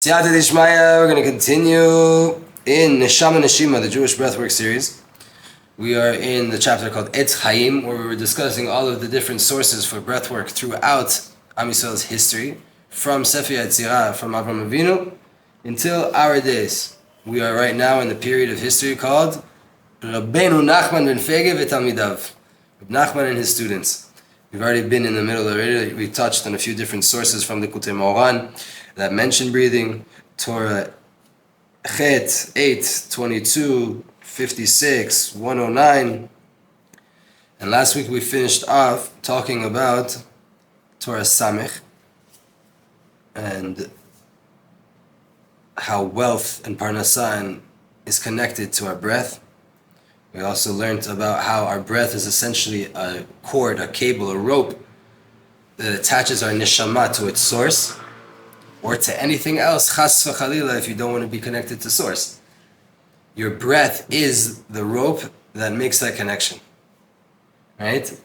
Siyata Dishmaya, we're going to continue in Neshama Neshima, the Jewish breathwork series. We are in the chapter called Etz Chaim, where we were discussing all of the different sources for breathwork throughout Am Yisrael's history, from Sefer Yetzirah, from Avraham Avinu, until our days. We are right now in the period of history called Rebbe Nachman ben Fegev v'Talmidav, Rebbe Nachman and his students. We've already been in the middle already. We touched on a few different sources from the Kutei Moran that mention breathing. Torah Chet 8, 22, 56, 109. And last week we finished off talking about Torah Samech and how wealth and Parnassah is connected to our breath. We also learned about how our breath is essentially a cord, a cable, a rope that attaches our neshama to its source, or to anything else, chas v'chalila, if you don't want to be connected to source. Your breath is the rope that makes that connection, right?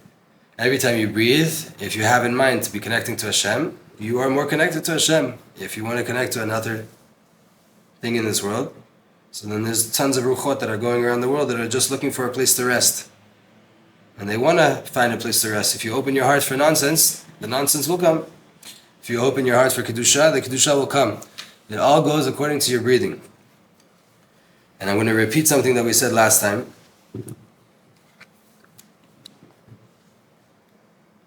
Every time you breathe, if you have in mind to be connecting to Hashem, you are more connected to Hashem. If you want to connect to another thing in this world, so then there's tons of ruchot that are going around the world that are just looking for a place to rest. And they want to find a place to rest. If you open your heart for nonsense, the nonsense will come. If you open your heart for Kedusha, the Kedusha will come. It all goes according to your breathing. And I'm going to repeat something that we said last time.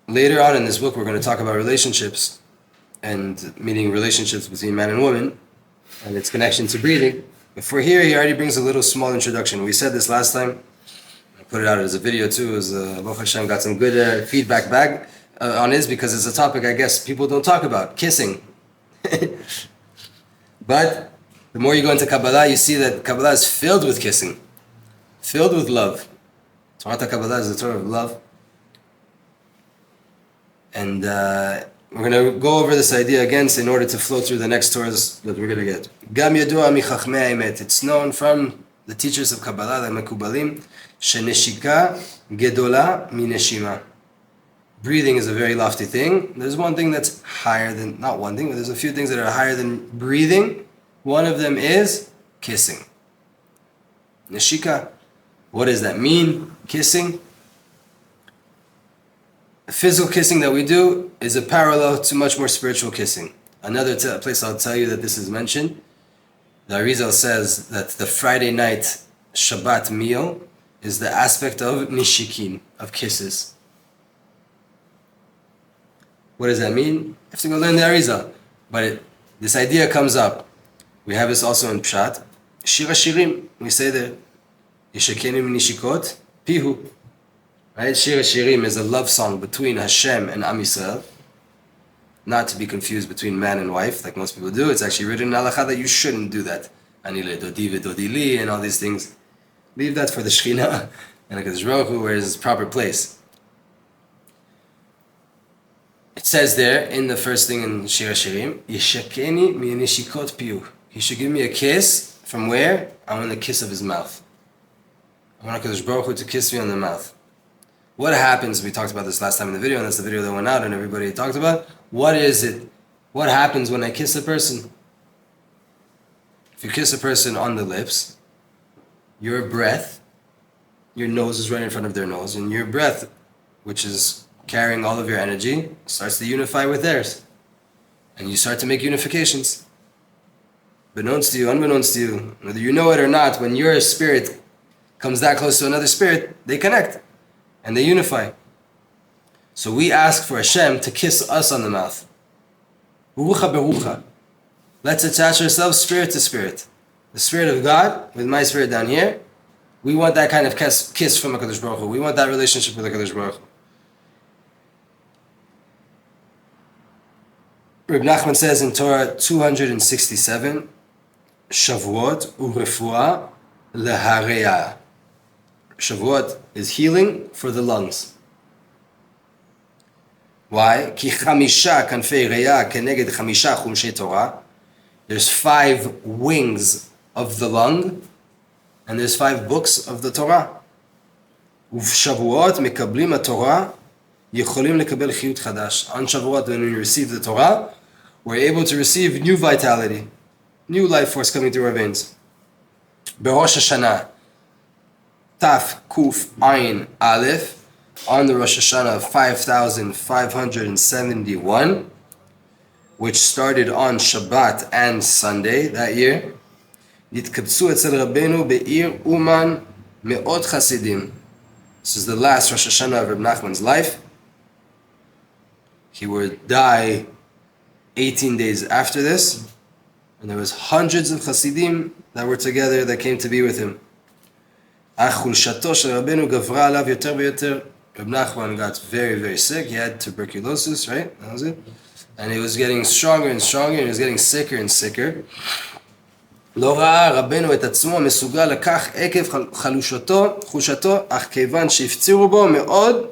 Later on in this book, we're going to talk about relationships, and meaning relationships between man and woman, and its connection to breathing. But for here, he already brings a little small introduction. We said this last time. I put it out as a video too. As Baruch Hashem got some good feedback back on this, because it's a topic I guess people don't talk about, kissing. But the more you go into Kabbalah, you see that Kabbalah is filled with kissing, filled with love. Torah Kabbalah is the Torah of love. And we're going to go over this idea again in order to flow through the next Torahs that we're going to get. Gam yadua mi chachmei haemet. It's known from the teachers of Kabbalah, the Mekubalim, sheneshika gedola mi neshima. Breathing is a very lofty thing. There's one thing that's higher than, not one thing, but there's a few things that are higher than breathing. One of them is kissing. Neshika. What does that mean? Kissing. The physical kissing that we do is a parallel to much more spiritual kissing. Another place I'll tell you that this is mentioned, the Arizal says that the Friday night Shabbat meal is the aspect of nishikin, of kisses. What does that mean? You have to go learn the Arizal. But this idea comes up. We have this also in Pshat. Shir HaShirim, we say there, Yishakenim nishikot pihu. Right? Shir HaShirim is a love song between Hashem and Am Yisrael. Not to be confused between man and wife, like most people do. It's actually written in Halacha that you shouldn't do that. Ani le'dodi v'dodi li, and all these things. Leave that for the Shekhinah and HaKadosh Baruch Hu, where is its proper place. It says there, in the first thing in Shir HaShirim, Yeshakeni mi'nishikot piyu. He should give me a kiss. From where? I want the kiss of his mouth. I want HaKadosh Baruch Hu to kiss me on the mouth. What happens, we talked about this last time in the video, and that's the video that went out and everybody talked about. What is it? What happens when I kiss a person? If you kiss a person on the lips, your breath, your nose is right in front of their nose, and your breath, which is carrying all of your energy, starts to unify with theirs. And you start to make unifications. Beknownst to you, unbeknownst to you, whether you know it or not, when your spirit comes that close to another spirit, they connect. And they unify. So we ask for Hashem to kiss us on the mouth. Urucha berucha. Let's attach ourselves spirit to spirit. The Spirit of God with my spirit down here. We want that kind of kiss from HaKadosh Baruch Hu. We want that relationship with HaKadosh Baruch Hu. Rebbe Nachman says in Torah 267, Shavuot u'refuah lehareah. Shavuot is healing for the lungs. Why? Ki chamisha kanfei reya keneged chamisha chumshei Torah. There's 5 wings of the lung, and there's 5 books of the Torah. Uv'shavuot mekablim ha-Torah yicholim lekabel chiyut chadash. On Shavuot, when we receive the Torah, we're able to receive new vitality. New life force coming through our veins. Berosh Hashanah, Taf Kuf Ayin Aleph, on the Rosh Hashanah of 5,571, which started on Shabbat and Sunday that year. Yitkabtzu etzel Rabbeinu be'ir Uman me'ot Chasidim. This is the last Rosh Hashanah of Rebbe Nachman's life. He would die 18 days after this, and there was hundreds of Chasidim that were together that came to be with him. Ach chulshato shel Rabbeinu gavra alav yoter v'yoter. Rebbe Nachman got very, very sick. He had tuberculosis, right? That was it. And he was getting stronger and stronger, and he was getting sicker and sicker. לא ראה רבנו את עצמו מסוגל לקח עקב חולשתו, אך כיוון שהפצירו בו מאוד,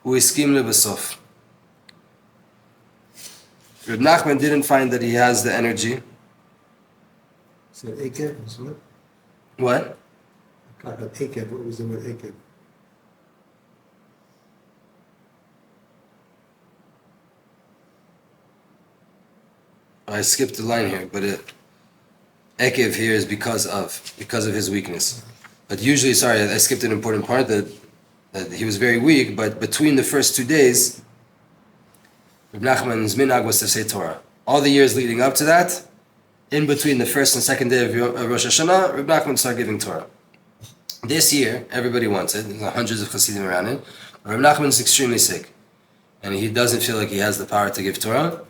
הוא הסכים לבסוף. Rebbe Nachman didn't find that he has the energy. So Akev, isn't it? What? Akev, what was the word Akev? I skipped the line here, but Ekev here is because of his weakness. But usually, sorry, I skipped an important part that he was very weak, but between the first 2 days, Rebbe Nachman's minhag was to say Torah. All the years leading up to that, in between the first and second day of Rosh Hashanah, Rebbe Nachman started giving Torah. This year, everybody wants it. There's hundreds of Chassidim around it. Rebbe Nachman's extremely sick, and he doesn't feel like he has the power to give Torah.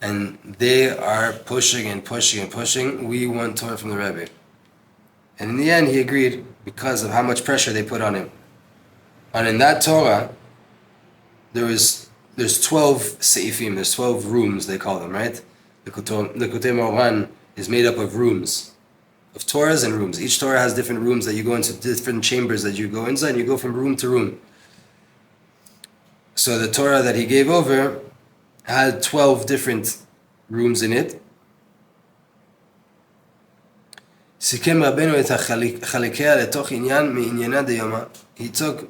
And they are pushing and pushing and pushing. We want Torah from the Rebbe. And in the end, he agreed because of how much pressure they put on him. And in that Torah, there's 12 seifim, there's 12 rooms, they call them, right? The Likutei Moharan is made up of rooms, of Torahs and rooms. Each Torah has different rooms that you go into, different chambers that you go inside, and you go from room to room. So the Torah that he gave over had 12 different rooms in it. He took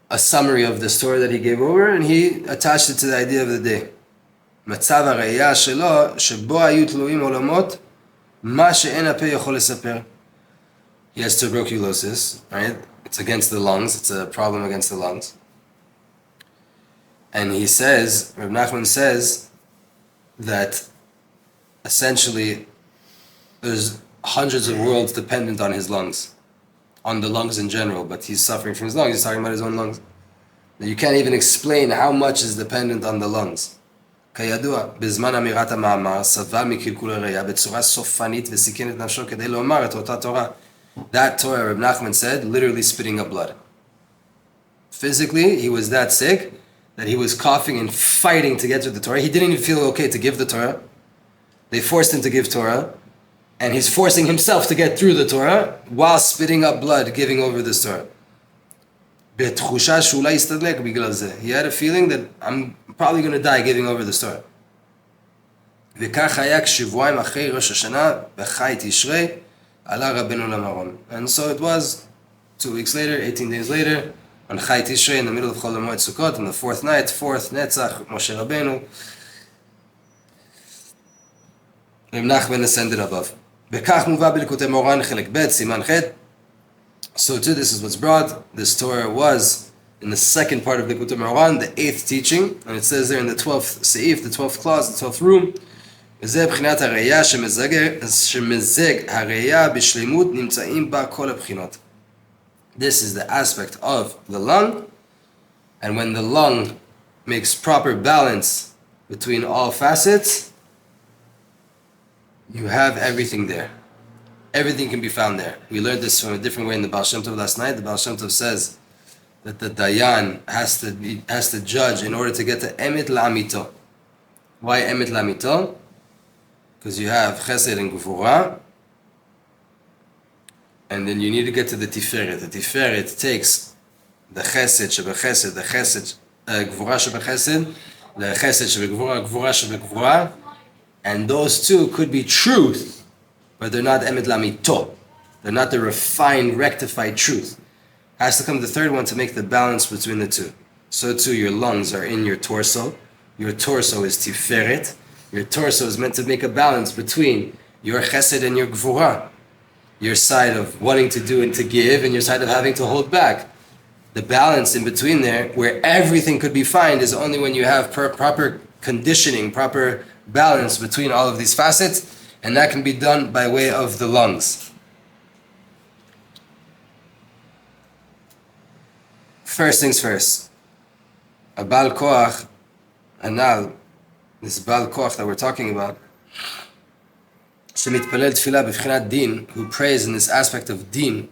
a summary of the story that he gave over and he attached it to the idea of the day. He has tuberculosis, right? It's against the lungs, it's a problem against the lungs. And he says, Rebbe Nachman says, that essentially there's hundreds of worlds dependent on his lungs, on the lungs in general, but he's suffering from his lungs, he's talking about his own lungs. Now, you can't even explain how much is dependent on the lungs. כידוע, בזמן אמירת המאמר, סבל מקלקול הראייה בצורה סופנית וסיכן את נפשו כדי לומר את אותה תורה. That Torah, Rebbe Nachman said, literally spitting up blood. Physically, he was that sick that he was coughing and fighting to get to the Torah. He didn't even feel okay to give the Torah. They forced him to give Torah, and he's forcing himself to get through the Torah while spitting up blood, giving over this Torah. He had a feeling that I'm probably going to die giving over this Torah. And so it was 2 weeks later, 18 days later, on Chai Tishrei, in the middle of Chol HaMoed Sukkot, on the fourth night, fourth Netzach, Moshe Rabbeinu, Rebbe Nachman ascended above. So too, this is what's brought. This Torah was in the second part of Likutei Moharan, the 8th teaching, and it says there in the 12th seif, the 12th clause, the 12th room, וזה בחינת הראייה שמזג הראייה בשלמות נמצאים בה כל הבחינות. This is the aspect of the lung, and when the lung makes proper balance between all facets, you have everything there. Everything can be found there. We learned this from a different way in the Baal Shem Tov last night. The Baal Shem Tov says that the Dayan has to judge in order to get to Emet La'amito. Why Emet La'amito? Because you have Chesed and Gvura, and then you need to get to the Tiferet. The Tiferet takes the Chesed Shebechesed, the Chesed Gvura Shebechesed, the Chesed Shebegvura, Gvura Shebegvura, and those two could be truth, but they're not Emet Lamito. They're not the refined, rectified truth. Has to come the third one to make the balance between the two. So too, your lungs are in your torso. Your torso is Tiferet. Your torso is meant to make a balance between your chesed and your gvura. Your side of wanting to do and to give, and your side of having to hold back. The balance in between there, where everything could be found, is only when you have proper conditioning, proper balance between all of these facets, and that can be done by way of the lungs. First things first, a Baal Koach, Anal, this Baal Koach that we're talking about, שמתפלל תפילה בבחינת דין, who prays in this aspect of דין,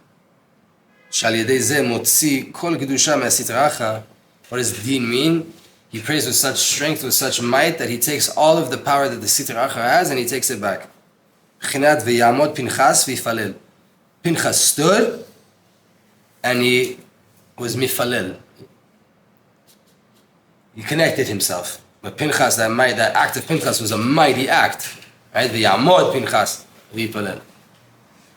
שעל ידי זה מוציא כל קדושה מהסטרא אחרא. What does דין mean? He prays with such strength, with such might, that he takes all of the power that the sitr achra has and he takes it back. בחינת ויעמוד פנחס ויפלל. Pinchas stood and he was mifalel. He connected himself. But Pinchas, that act of Pinchas was a mighty act. Right? ויעמוד פנחס ויפלל.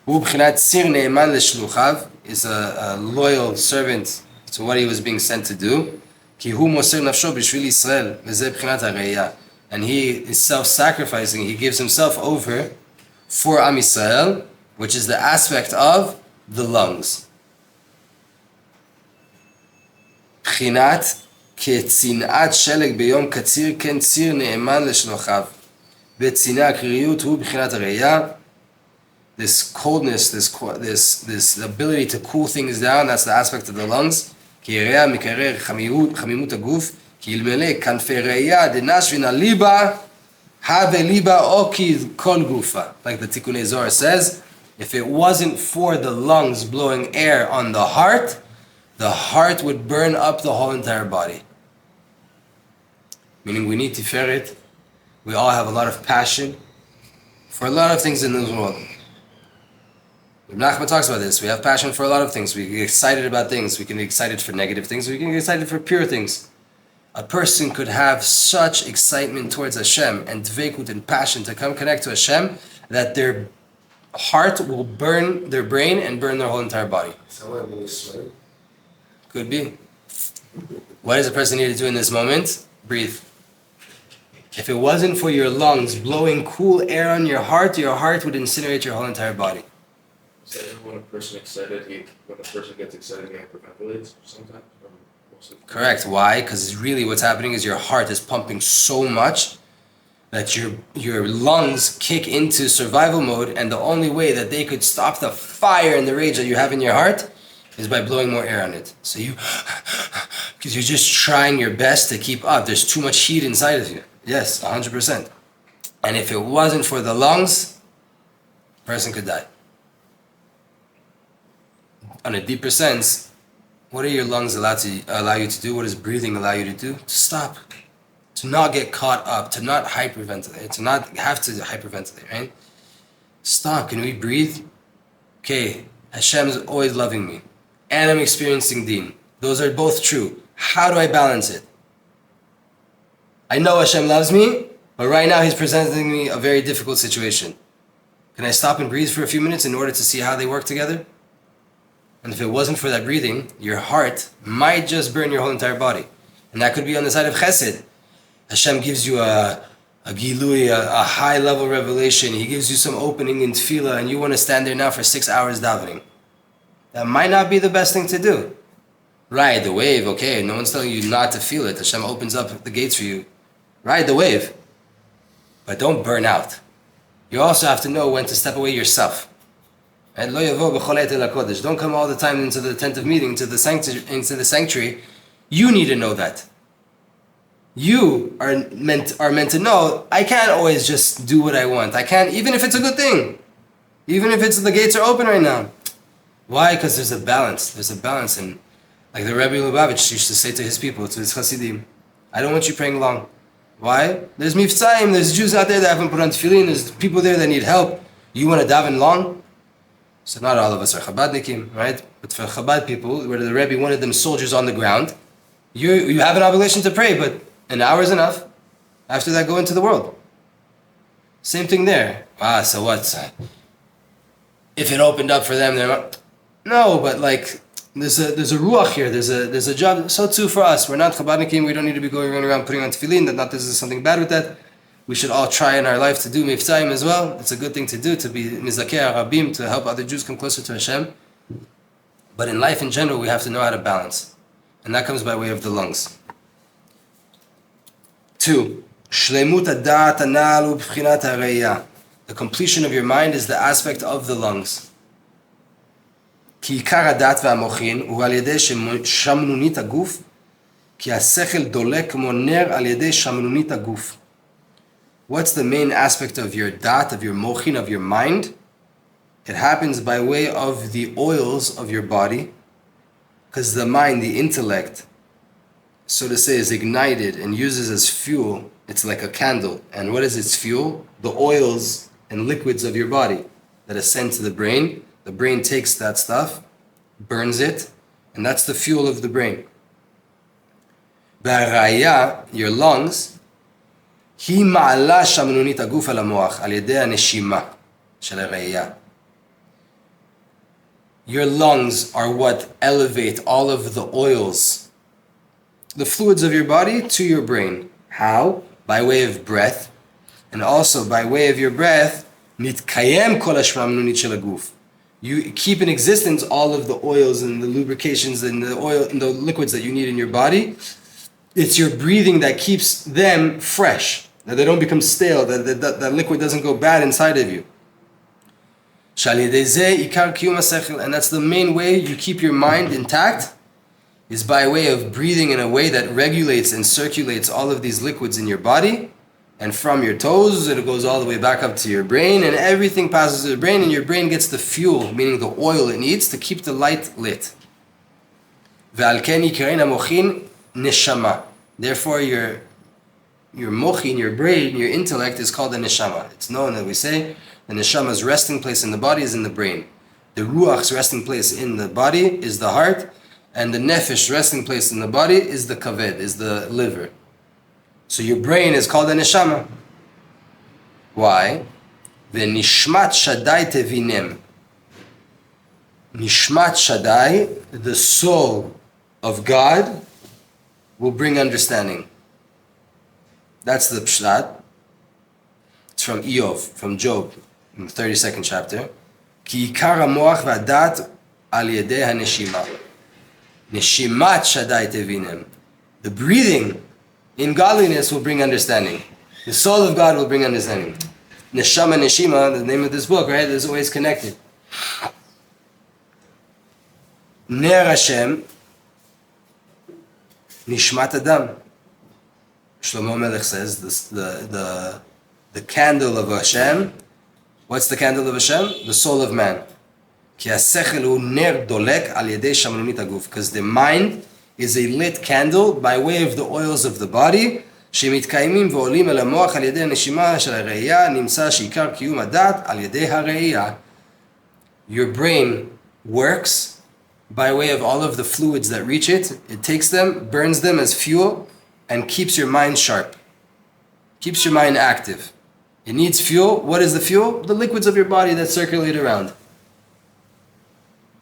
הוא בחינת ציר נאמן לשלוחיו, is a loyal servant to what he was being sent to do. כי הוא מוסר נפשו בשביל ישראל, וזה בחינת הראייה. And he is self-sacrificing, he gives himself over for Am Yisrael, which is the aspect of the lungs. בחינת כצנעת שלג ביום קציר, כן ציר נאמן לשלוחיו. בצנעה הקריריות הוא בחינת הראייה. This coldness, this ability to cool things down, that's the aspect of the lungs. כי יראה מקרר חמימות הגוף, כי אלמלא כנפי ראייה דנשבין הליבה, הווה ליבה או כי כל גופה. Like the Tikkunei Zohar says, if it wasn't for the lungs blowing air on the heart would burn up the whole entire body. Meaning we need tiferet. We all have a lot of passion for a lot of things in this world. Rebbe Nachman talks about this. We have passion for a lot of things. We get excited about things. We can be excited for negative things. We can get excited for pure things. A person could have such excitement towards Hashem and dveikut and passion to come connect to Hashem that their heart will burn their brain and burn their whole entire body. Someone really sweaty. Could be. What does a person need to do in this moment? Breathe. If it wasn't for your lungs blowing cool air on your heart would incinerate your whole entire body. So when a person gets excited, he hyperventilates sometimes? Or most of the time? Correct. Why? Because really what's happening is your heart is pumping so much that your lungs kick into survival mode, and the only way that they could stop the fire and the rage that you have in your heart is by blowing more air on it. So because you're just trying your best to keep up. There's too much heat inside of you. Yes, 100%. And if it wasn't for the lungs, a person could die. On a deeper sense, what are your lungs allow you to do? What does breathing allow you to do? To stop. To not get caught up. To not hyperventilate. To not have to hyperventilate, right? Stop. Can we breathe? Okay, Hashem is always loving me. And I'm experiencing Deen. Those are both true. How do I balance it? I know Hashem loves me, but right now He's presenting me a very difficult situation. Can I stop and breathe for a few minutes in order to see how they work together? And if it wasn't for that breathing, your heart might just burn your whole entire body. And that could be on the side of chesed. Hashem gives you a gilui, a high level revelation. He gives you some opening in tefillah, and you want to stand there now for 6 hours davening. That might not be the best thing to do. Ride the wave, okay, no one's telling you not to feel it. Hashem opens up the gates for you. Ride the wave. But don't burn out. You also have to know when to step away yourself. And don't come all the time into the tent of meeting, into the sanctuary. You need to know that. You are meant to know, I can't always just do what I want. I can't, even if it's a good thing. Even if the gates are open right now. Why? Because there's a balance. There's a balance. And like the Rebbe Lubavitch used to say to his people, to his Chassidim, I don't want you praying long. Why? There's miftzayim, there's Jews out there that haven't put on tefillin, there's people there that need help. You want to daven long? So not all of us are Chabadnikim, right? But for Chabad people, where the Rebbe wanted them soldiers on the ground, you have an obligation to pray, but an hour is enough. After that, go into the world. Same thing there. So what? If it opened up for them, they're not... No, but like, there's a ruach here, there's a job. So too for us. We're not Chabadnikim, we don't need to be going around putting on tefillin, this is something bad with that. we should all try in our life to do miftaim as well. It's a good thing to do, to be mizakeh harabim, to help other Jews come closer to Hashem. But in life in general, we have to know how to balance. And that comes by way of the lungs. 2. Shlemut hadat hanal ub'chinat hareiyah. The completion of your mind is the aspect of the lungs. כי עיקר הדת והמוחין הוא על ידי שמנונית הגוף, כי השכל דולק כמו נר על ידי שמנונית הגוף. What's the main aspect of your dat, of your mochin, of your mind? It happens by way of the oils of your body, because the mind, the intellect, so to say, is ignited and uses as fuel. It's like a candle. And what is its fuel? The oils and liquids of your body that ascend to the brain. The brain takes that stuff, burns it, and that's the fuel of the brain. והראיה, your lungs, היא מעלה שמנונית הגוף על המוח על ידי הנשימה של הראייה. Your lungs are what elevate all of the oils, the fluids of your body to your brain. How? By way of breath, and also by way of your breath, נתקיים כל השמנונית של הגוף. You keep in existence all of the oils and the lubrications and the oil and the liquids that you need in your body. It's your breathing that keeps them fresh, that they don't become stale, that liquid doesn't go bad inside of you. And that's the main way you keep your mind intact, is by way of breathing in a way that regulates and circulates all of these liquids in your body. And from your toes, it goes all the way back up to your brain, and everything passes to the brain, and your brain gets the fuel, meaning the oil it needs to keep the light lit. Neshama. Therefore, your mochin, your brain, your intellect is called a neshama. It's known that we say the neshama's resting place in the body is in the brain. The ruach's resting place in the body is the heart, and the nefesh resting place in the body is the kaved, is the liver. So your brain is called a neshama. Why? The nishmat shaddai tevinem. Nishmat shaddai, the soul of God, will bring understanding. That's the pshat. It's from Eov, from Job, in the 32nd chapter. Ki ikar hamoach v'adat al yedei haneshima. Neshimat shaddai tevinem. The breathing in godliness will bring understanding. The soul of God will bring understanding. Neshama Neshima, the name of this book, right, is always connected. Ner Hashem, Nishmat Adam. Shlomo Melech says the candle of Hashem. What's the candle of Hashem? The soul of man. Ki hasechel hu ner dolek al yedei shamnunit haguf. Because the mind is a lit candle by way of the oils of the body. שמתקיימים ועולים אל המוח על ידי הנשימה של הראייה, נמצא שעיקר קיום הדת על ידי הראייה. Your brain works by way of all of the fluids that reach it. It takes them, burns them as fuel, and keeps your mind sharp. Keeps your mind active. It needs fuel. What is the fuel? The liquids of your body that circulate around.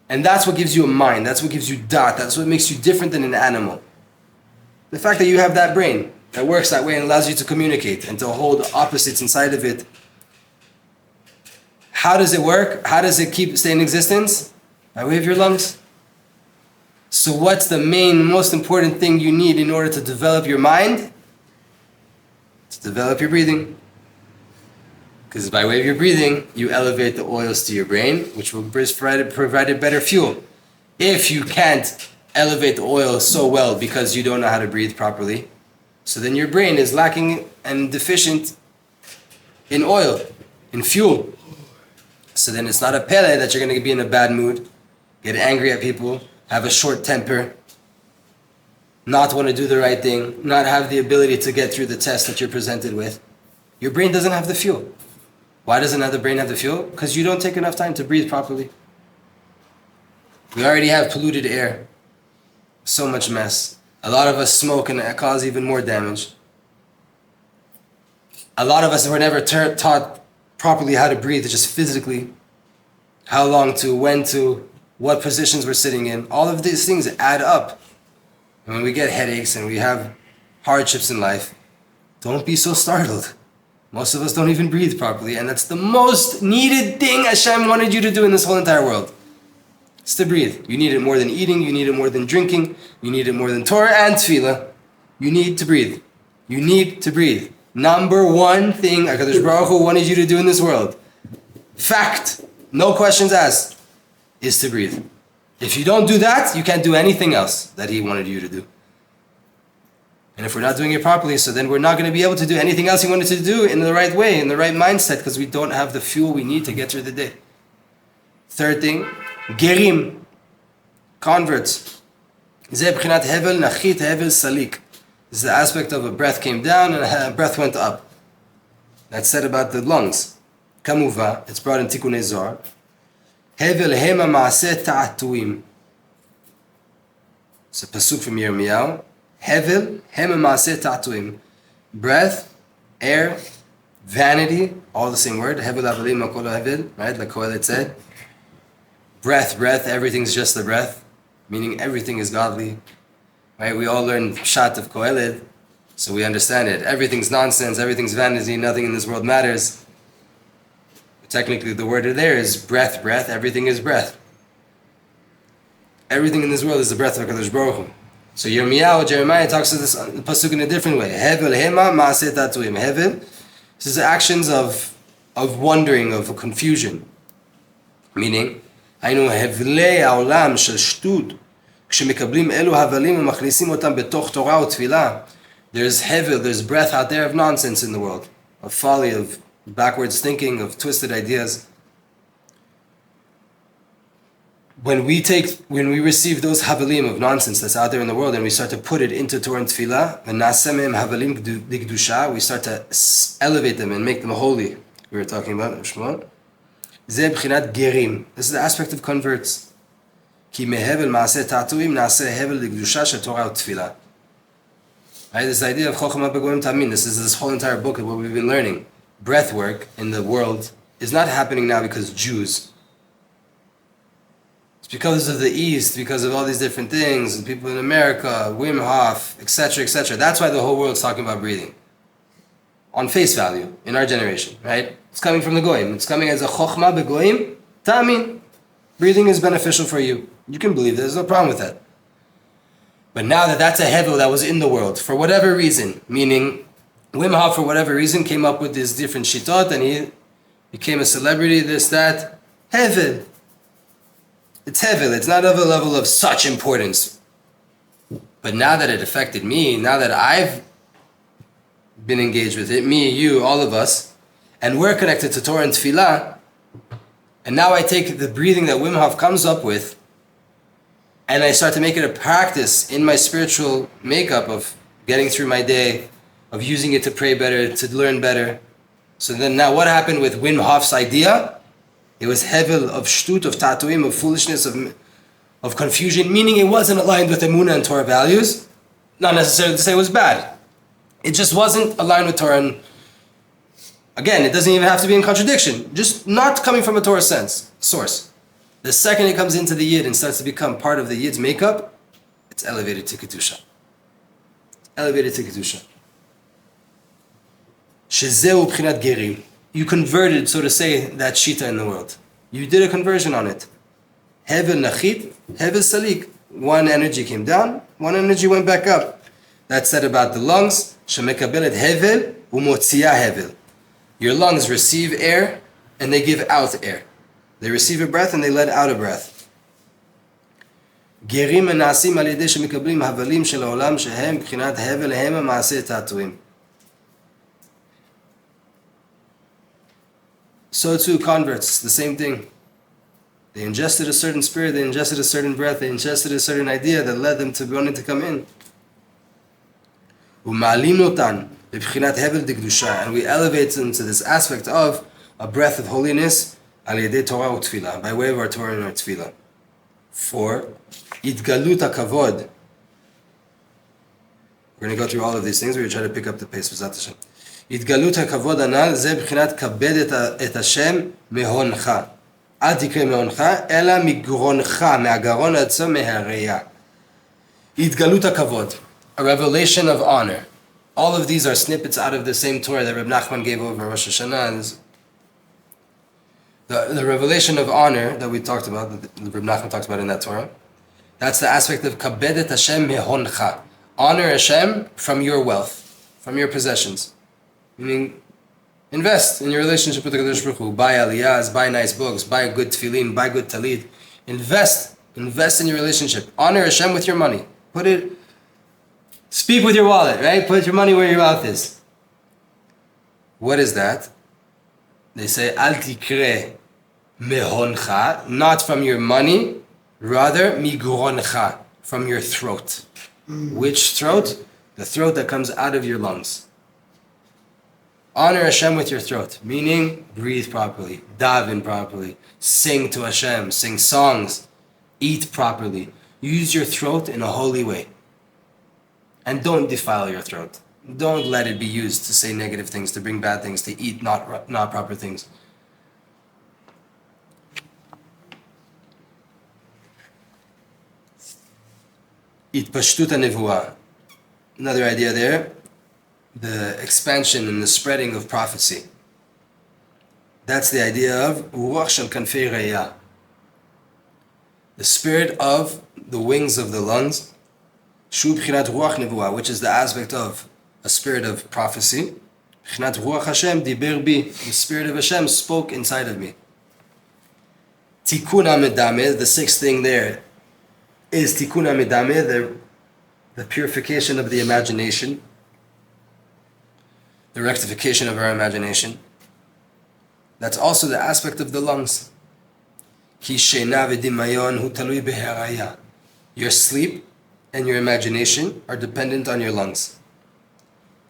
And that's what gives you a mind. That's what gives you dat. That's what makes you different than an animal. The fact that you have that brain that works that way and allows you to communicate and to hold opposites inside of it. How does it work? How does it stay in existence? By way of your lungs. So what's the main, most important thing you need in order to develop your mind? To develop your breathing. Because by way of your breathing, you elevate the oils to your brain, which will provide a better fuel. If you can't elevate the oil so well because you don't know how to breathe properly, so then your brain is lacking and deficient in oil, in fuel. So then it's not a pele that you're going to be in a bad mood, get angry at people, have a short temper, not want to do the right thing, not have the ability to get through the test that you're presented with. Your brain doesn't have the fuel. Why doesn't the brain have the fuel? Because you don't take enough time to breathe properly. We already have polluted air. So much mess. A lot of us smoke and it causes even more damage. A lot of us were never taught properly how to breathe, just physically. How long to, when to, what positions we're sitting in. All of these things add up. And when we get headaches and we have hardships in life, don't be so startled. Most of us don't even breathe properly, and that's the most needed thing Hashem wanted you to do in this whole entire world. It's to breathe. You need it more than eating, you need it more than drinking, you need it more than Torah and Tefillah. You need to breathe. You need to breathe. Number one thing HaKadosh Baruch Hu wanted you to do in this world, fact, no questions asked, is to breathe. If you don't do that, you can't do anything else that He wanted you to do. And if we're not doing it properly, so then we're not going to be able to do anything else He wanted to do in the right way, in the right mindset, because we don't have the fuel we need to get through the day. Third thing, gerim, converts. Zeh b'chinat hevel nachit hevel salik. This is the aspect of a breath came down and a breath went up. That's said about the lungs. Kamuva, it's brought in Tikkunei Zohar. Hevel hema maaseh ta'atuim. It's a pasuk from Yirmiyahu. Hevel hema maaseh ta'atuim. Breath, air, vanity, all the same word. Hevel avalim makol hevel, right? Like Kohelet said. Breath, everything's just the breath, meaning everything is godly. Right? We all learn Pshat of Kohelet, so we understand it. Everything's nonsense, everything's vanity, nothing in this world matters. But technically the word there is breath, everything is breath. Everything in this world is the breath of HaKadosh Baruch Hu. So Jeremiah talks to this pasuk in a different way. Hevel hema maaseh ta'atuim. Hevel, this is the actions of wondering, of confusion. Meaning, היינו הבלי העולם של שטות, כשמקבלים אלו הבלים ומכניסים אותם בתוך תורה ותפילה. There's hevel, there's breath out there of nonsense in the world, of folly, of backwards thinking, of twisted ideas. When we receive those havalim of nonsense that's out there in the world and we start to put it into Torah and Tefillah, we start to elevate them and make them holy. We were talking about Shmuel. This is the aspect of converts. Right? This idea of Chochmah Begoyim Tamin, this whole entire book of what we've been learning. Breath work in the world is not happening now because Jews. It's because of the East, because of all these different things, and people in America, Wim Hof, etc., etc. That's why the whole world's talking about breathing. On face value, in our generation, right? It's coming from the Goyim. It's coming as a Chochmah Begoyim Tamin. Breathing is beneficial for you. You can believe there's no problem with that. But now that's a hevel that was in the world, for whatever reason, meaning Wim Hof, for whatever reason, came up with this different shitot, and he became a celebrity, this, that. Hevel. It's hevel. It's not of a level of such importance. But now that it affected me, now that I've been engaged with it, me, you, all of us, and we're connected to Torah and Tefillah, and now I take the breathing that Wim Hof comes up with, and I start to make it a practice in my spiritual makeup of getting through my day, of using it to pray better, to learn better. So then now what happened with Wim Hof's idea? It was hevel of shtut, of tatuim, of foolishness, of confusion, meaning it wasn't aligned with Emunah and Torah values. Not necessarily to say it was bad. It just wasn't aligned with Torah. And again, it doesn't even have to be in contradiction. Just not coming from a Torah source. The second it comes into the Yid and starts to become part of the Yid's makeup, it's elevated to Kedusha. Elevated to Kedusha. Shezeu b'chinat gerim. You converted, so to say, that shita in the world. You did a conversion on it. Hevel nachit, hevel salik. One energy came down, one energy went back up. That's said about the lungs. Shemekabelet hevel umotzia hevel. Your lungs receive air and they give out air. They receive a breath and they let out a breath. Gerim naasim al yedei shemekablim havalim shel haolam shehem b'chinat hevel hema maaseh tatuim. So too, converts, the same thing. They ingested a certain spirit, they ingested a certain breath, they ingested a certain idea that led them to wanting to come in. And we elevate them to this aspect of a breath of holiness by way of our Torah and our Tefillah. 4. Itgalut hakavod. We're going to go through all of these things. We're going to try to pick up the pace. התגלות הכבוד הנ"ל זה בחינת כבד את השם מהונך. אל תקרא מהונך, אלא מגרונך, מהגרון עצמו, מהראייה. התגלות הכבוד, a revelation of honor. All of these are snippets out of the same Torah that Rebbe Nachman gave over Rosh Hashanah. And the revelation of honor that we talked about, that Rebbe Nachman talked about in that Torah, that's the aspect of kabedet Hashem mehoncha. Honor Hashem from your wealth, from your possessions. Meaning, invest in your relationship with the Kadosh Baruch Hu. Buy aliyahs, buy nice books, buy good tefillin, buy good talit. Invest in your relationship. Honor Hashem with your money. Speak with your wallet, right? Put your money where your mouth is. What is that? They say, Al tikre mehoncha, not from your money, rather migroncha, from your throat. Which throat? The throat that comes out of your lungs. Honor Hashem with your throat, meaning breathe properly, daven properly, sing to Hashem, sing songs, eat properly. Use your throat in a holy way. And don't defile your throat. Don't let it be used to say negative things, to bring bad things, to eat not proper things. Itpashtut nevuah. Another idea there, the expansion and the spreading of prophecy. That's the idea of ruach shel kanfei re'iyah. The spirit of the wings of the lungs, shu b'chinat ruach nevuah, which is the aspect of a spirit of prophecy. B'chinat ruach Hashem diber bi, the spirit of Hashem spoke inside of me. Tikkun hamedameh, the sixth thing there is tikkun hamedameh, the purification of the imagination, the rectification of our imagination. That's also the aspect of the lungs. Ki sheina v'dimayon hu talui b'heraya. Your sleep and your imagination are dependent on your lungs.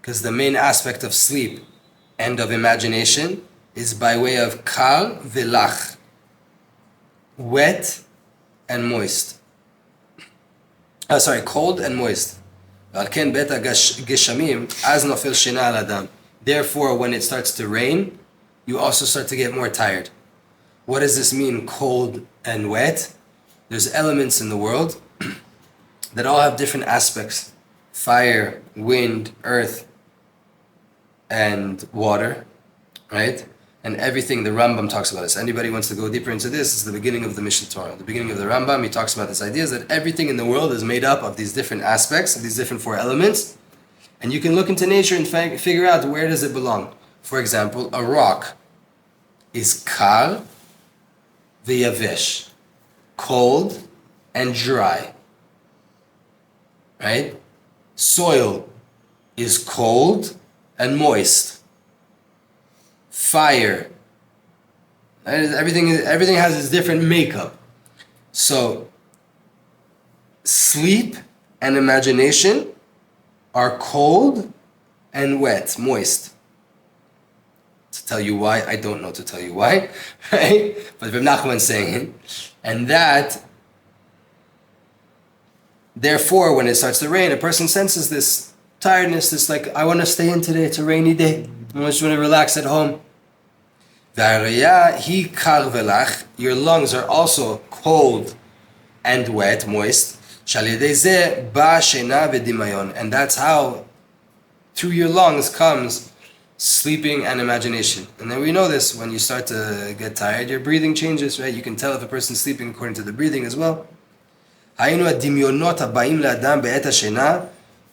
Because the main aspect of sleep and of imagination is by way of kal v'lach, wet and moist. Cold and moist. Therefore, when it starts to rain, you also start to get more tired. What does this mean, cold and wet? There's elements in the world that all have different aspects. Fire, wind, earth, and water, right? And everything, the Rambam talks about this. Anybody wants to go deeper into this, it's the beginning of the Mishnah Torah. The beginning of the Rambam, he talks about this idea is that everything in the world is made up of these different aspects, of these different four elements. And you can look into nature and figure out where does it belong. For example, a rock is kal v'yavesh, cold and dry, right? Soil is cold and moist. Fire. Everything has its different makeup. So, sleep and imagination are cold and wet, moist. To tell you why, I don't know to tell you why, right? But Rebbe Nachman is saying it. And that, therefore, when it starts to rain, a person senses this tiredness, this like, I want to stay in today, it's a rainy day. I just want to relax at home. Your lungs are also cold and wet, moist. And that's how through your lungs comes sleeping and imagination. And then we know this, when you start to get tired, your breathing changes, right? You can tell if a person's sleeping according to the breathing as well.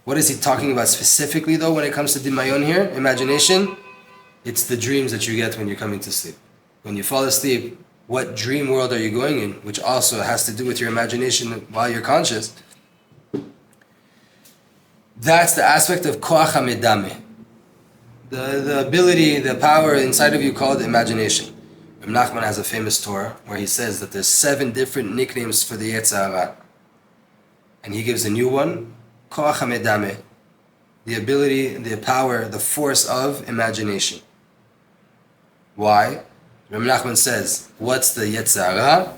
What is he talking about specifically though when it comes to dimayon here, imagination? It's the dreams that you get when you're coming to sleep. When you fall asleep, what dream world are you going in? Which also has to do with your imagination while you're conscious. That's the aspect of koach hamedameh. The ability, the power inside of you called imagination. Rebbe Nachman has a famous Torah where he says that there's 7 different nicknames for the Yetzer Hara. And he gives a new one, koach hamedameh. The ability, the power, the force of imagination. Why? Rebbe Nachman says, what's the Yetzer Hara?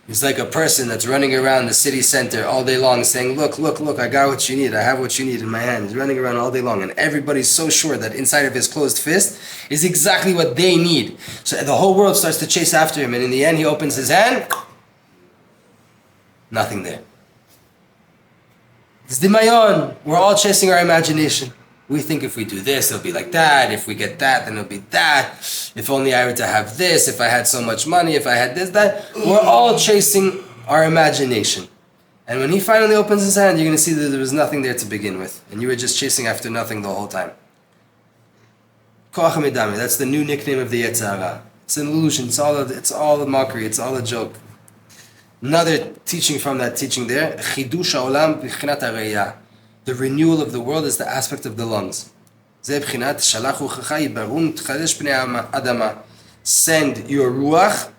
He's like a person that's running around the city center all day long saying, look, I got what you need, I have what you need in my hand. He's running around all day long and everybody's so sure that inside of his closed fist is exactly what they need. So the whole world starts to chase after him and in the end he opens his hand, nothing there. It's dimayon. We're all chasing our imagination. We think if we do this, it'll be like that. If we get that, then it'll be that. If only I were to have this. If I had so much money. If I had this, that. We're all chasing our imagination. And when he finally opens his hand, you're going to see that there was nothing there to begin with. And you were just chasing after nothing the whole time. Koach Midami, that's the new nickname of the Yetzer Hara. It's an illusion. It's all a mockery. It's all a joke. Another teaching from that teaching there, Chidush Haolam B'chinat HaReiyah. The renewal of the world is the aspect of the lungs. Ze b'chinat Shalach Ruchacha Yibarun Tchadesh Pnei Adama. Send your ruach,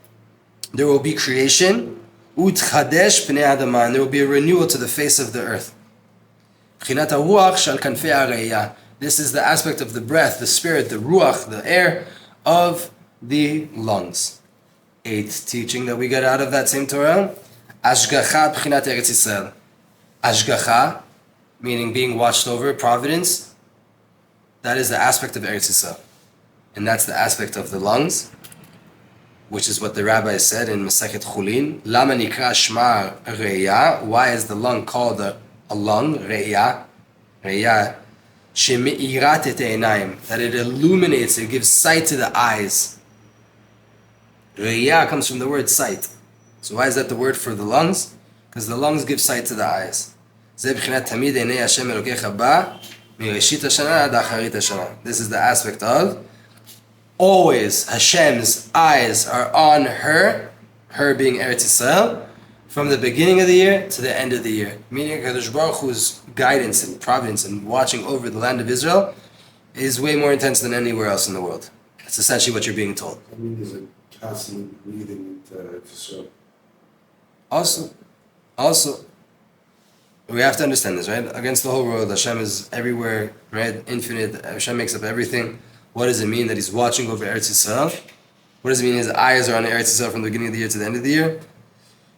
there will be creation. Utchadesh Pnei Adama, and there will be a renewal to the face of the earth. B'chinat HaRuach Shal Kanfei HaReiyah. This is the aspect of the breath, the spirit, the ruach, the air of the lungs. 8th teaching that we get out of that same Torah, Ashgacha B'chinat Eretz Yisrael. Ashgacha, meaning being watched over, providence, that is the aspect of Eretz Yisrael. And that's the aspect of the lungs, which is what the rabbi said in Masechet Chulin. Lama nikra shma re'ya. Why is the lung called a lung? Re'ya. Re'ya. Shemi'irat et einayim. That it illuminates, it gives sight to the eyes. Re'ya comes from the word sight. So why is that the word for the lungs? Because the lungs give sight to the eyes. This is the aspect of always Hashem's eyes are on her being Eretz Yisrael, from the beginning of the year to the end of the year. Meaning Kadosh Baruch Hu's guidance and providence and watching over the land of Israel is way more intense than anywhere else in the world. That's essentially what you're being told. I mean, there's a constant breathing into Israel. Also, we have to understand this, right? Against the whole world, Hashem is everywhere, right? Infinite. Hashem makes up everything. What does it mean that He's watching over Eretz Yisrael? What does it mean His eyes are on Eretz Yisrael from the beginning of the year to the end of the year?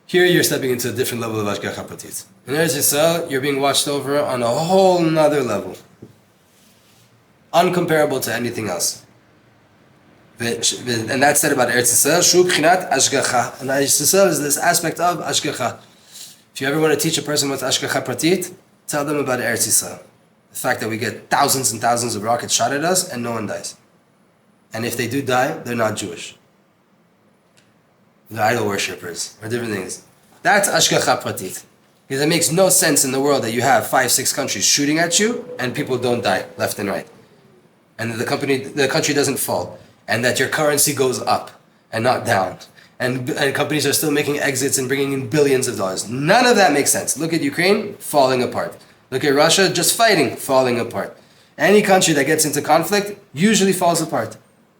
Here you're stepping into a different level of Ashgacha Pratit. In Eretz Yisrael, you're being watched over on a whole nother level. Uncomparable to anything else. And that's said about Eretz Yisrael, Shu B'chinat Ashgacha. And Eretz Yisrael is this aspect of Ashgacha. If you ever want to teach a person what's Ashgacha Pratit, tell them about Eretz Yisrael. The fact that we get thousands and thousands of rockets shot at us and no one dies. And if they do die, they're not Jewish. They're idol worshippers or different things. That's Ashgacha Pratit. Because it makes no sense in the world that you have 5-6 countries shooting at you and people don't die left and right. And the country doesn't fall. And that your currency goes up and not down. And companies are still making exits and bringing in billions of dollars. None of that makes sense. Look at Ukraine, falling apart. Look at Russia, just fighting, falling apart. Any country that gets into conflict usually falls apart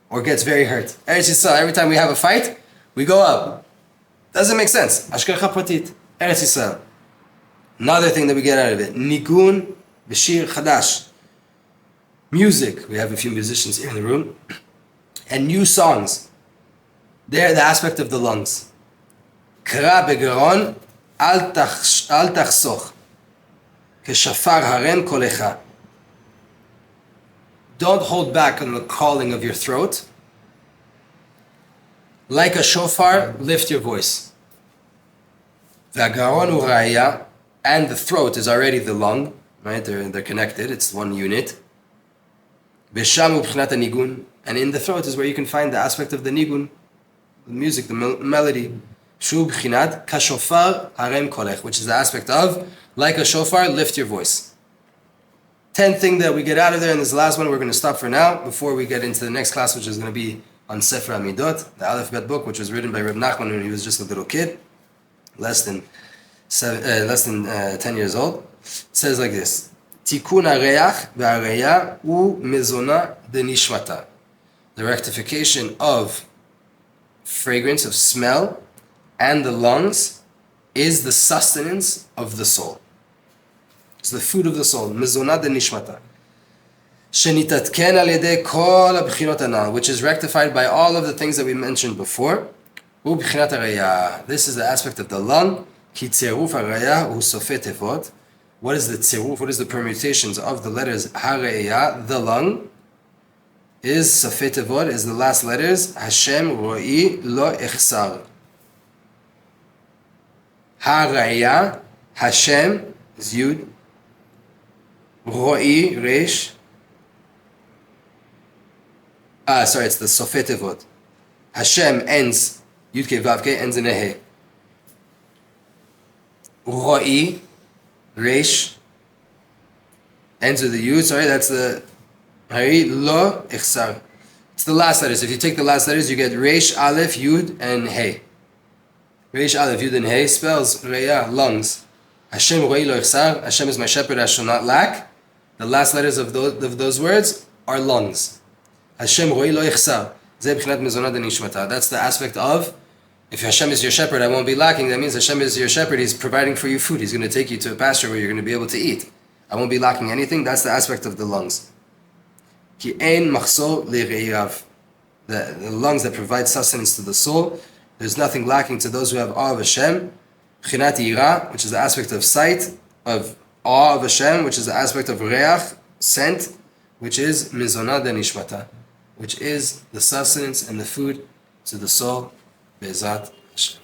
or gets very hurt. Eretz Yisrael, every time we have a fight, we go up. Doesn't make sense. Ashgacha Pratit, Eretz Yisrael. Another thing that we get out of it, Nigun B'shir Chadash. Music. We have a few musicians here in the room. And new songs. They're the aspect of the lungs. Kra begeron al tachsoch. Keshafar harem kolecha. Don't hold back on the calling of your throat. Like a shofar, lift your voice. V'agaron uraya, and the throat is already the lung, right? They're connected. It's one unit. B'sham u'b'chinat nigun, and in the throat is where you can find the aspect of the nigun, the music, the melody. Shu b'chinat kashofar harem kolech, which is the aspect of like a shofar, lift your voice. 10th thing that we get out of there, and this is the last one we're going to stop for now before we get into the next class, which is going to be on Sefer Amidot, the Aleph Bet book, which was written by Rebbe Nachman when he was just a little kid, less than 10 years old. It says like this: Tikun hareach v'hareya u mezona denishmata. The rectification of fragrance, of smell, and the lungs is the sustenance of the soul. It's the food of the soul. Mezona denishmata. Shenitatken al yedei kol hab'chinot hanal, which is rectified by all of the things that we mentioned before. U b'chinat hareya. This is the aspect of the lung. Ki tzeruf hareya u sofet tevot. What is the tzeruf? What is the permutations of the letters hareya? The lung is sofet tevot, is the last letters. Hashem ro'i lo echsar. Hareya, Hashem is Yud. Ro'i, Resh, Sorry, it's the Sofet Tevot. Hashem ends, Yud Kei Vav Kei ends in a He. Ro'i, Reish, ends with the Yud, sorry, that's the Hari, Lo, Ichsar. It's the last letters. If you take the last letters, you get Reish, Aleph, Yud, and He. Reish, Aleph, Yud, and He spells Re'ah, lungs. Hashem Ro'i Lo Ichsar, Hashem is my shepherd, I shall not lack. The last letters of those words are lungs. Hashem Ro'i Lo Ichsar. Zeh B'chinat Mizonah Nishmata. That's the aspect of, if Hashem is your shepherd, I won't be lacking. That means Hashem is your shepherd. He's providing for you food. He's going to take you to a pasture where you're going to be able to eat. I won't be lacking anything. That's the aspect of the lungs. Ki ein machsor le're'irav. The lungs that provide sustenance to the soul. There's nothing lacking to those who have awe of Hashem. B'chinat yira, which is the aspect of sight, of awe of Hashem, which is the aspect of reach, scent, which is mizonah nishmata, which is the sustenance and the food to the soul. Be'ezat Hashem.